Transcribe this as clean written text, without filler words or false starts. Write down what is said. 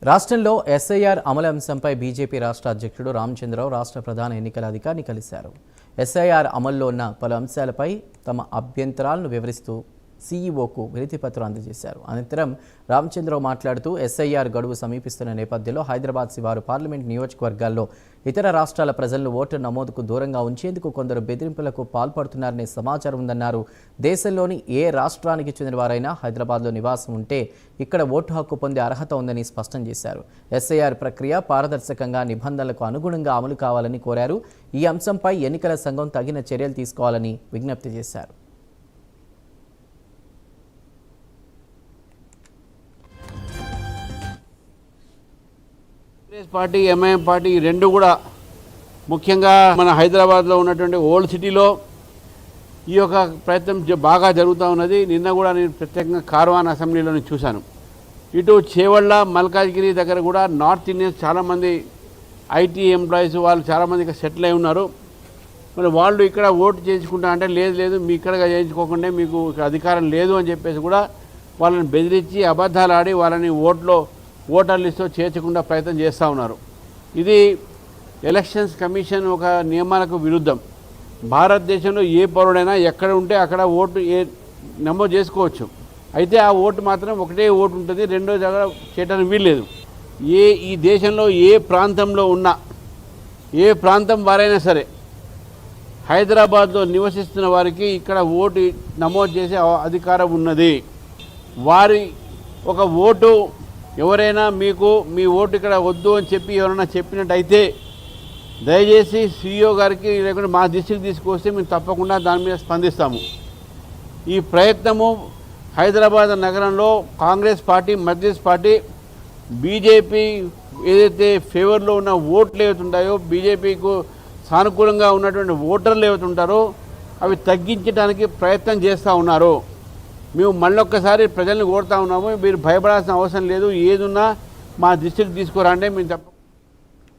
రాష్ట్రంలో ఎస్ఐఆర్ అమలు అంశంపై బీజేపీ రాష్ట్ర అధ్యక్షుడు రామచంద్రరావు రాష్ట్ర ప్రధాన ఎన్నికల అధికారిని కలిశారు. ఎస్ఐఆర్ అమల్లో ఉన్న పలు అంశాలపై తమ అభ్యంతరాలను వివరిస్తూ సీఈఓకు వినతిపత్రం అందజేశారు. అనంతరం రామచంద్రరావు మాట్లాడుతూ ఎస్ఐఆర్ గడువు సమీపిస్తున్న నేపథ్యంలో హైదరాబాద్ శివారు పార్లమెంట్ నియోజకవర్గాల్లో ఇతర రాష్ట్రాల ప్రజలను ఓటర్ నమోదుకు దూరంగా ఉంచేందుకు కొందరు బెదిరింపులకు పాల్పడుతున్నారనే సమాచారం ఉందన్నారు. దేశంలోని ఏ రాష్ట్రానికి చెందిన వారైనా హైదరాబాద్లో నివాసం ఉంటే ఇక్కడ ఓటు హక్కు పొందే అర్హత ఉందని స్పష్టం చేశారు. ఎస్ఐఆర్ ప్రక్రియ పారదర్శకంగా నిబంధనలకు అనుగుణంగా అమలు కావాలని కోరారు. ఈ అంశంపై ఎన్నికల సంఘం తగిన చర్యలు తీసుకోవాలని విజ్ఞప్తి చేశారు. కాంగ్రెస్ పార్టీ ఎంఐఎం పార్టీ రెండు కూడా ముఖ్యంగా మన హైదరాబాద్లో ఉన్నటువంటి ఓల్డ్ సిటీలో ఈ యొక్క ప్రయత్నం బాగా జరుగుతూ ఉన్నది. నిన్న కూడా నేను ప్రత్యేకంగా కార్వాన్ అసెంబ్లీలో చూశాను. ఇటు చేవళ్ళ మల్కాజ్గిరి దగ్గర కూడా నార్త్ ఇండియన్స్ చాలామంది ఐటీ ఎంప్లాయీస్ వాళ్ళు చాలామంది ఇక్కడ సెటిల్ అయి ఉన్నారు. మరి వాళ్ళు ఇక్కడ ఓటు చేయించుకుంటా అంటే లేదు మీ ఇక్కడ చేయించుకోకుండా మీకు అధికారం లేదు అని చెప్పేసి కూడా వాళ్ళని బెదిరించి అబద్ధాలు ఆడి వాళ్ళని ఓటర్ లిస్టులో చేర్చకుండా ప్రయత్నం చేస్తూ ఉన్నారు. ఇది ఎలక్షన్స్ కమిషన్ ఒక నియమాలకు విరుద్ధం. భారతదేశంలో ఏ పౌరుడైనా ఎక్కడ ఉంటే అక్కడ ఓటు నమోదు చేసుకోవచ్చు. అయితే ఆ ఓటు మాత్రం ఒకటే ఓటు ఉంటుంది, రెండో దగ్గర చేయడానికి వీల్లేదు. ఈ దేశంలో ఏ ప్రాంతంలో ఉన్నా ఏ ప్రాంతం వారైనా సరే హైదరాబాద్లో నివసిస్తున్న వారికి ఇక్కడ ఓటు నమోదు చేసే అధికారం ఉన్నది. వారి ఒక ఓటు ఎవరైనా మీ ఓటు ఇక్కడ వద్దు అని చెప్పి ఎవరైనా చెప్పినట్టయితే దయచేసి సీఈఓ గారికి లేకుంటే మా దృష్టికి తీసుకొస్తే మేము తప్పకుండా దాని మీద స్పందిస్తాము. ఈ ప్రయత్నము హైదరాబాద్ నగరంలో Congress party, Majlis party, BJP ఏదైతే ఫేవర్లో ఉన్న ఓట్లు ఏవైతుంటాయో, బీజేపీకు సానుకూలంగా ఉన్నటువంటి ఓటర్లు ఏవైతుంటారో అవి తగ్గించడానికి ప్రయత్నం చేస్తూ ఉన్నారు. మేము మళ్ళొక్కసారి ప్రజల్ని కోరుతా ఉన్నాము, మీరు భయపడాల్సిన అవసరం లేదు, ఏదున్నా మా దృష్టికి తీసుకురంటే మేము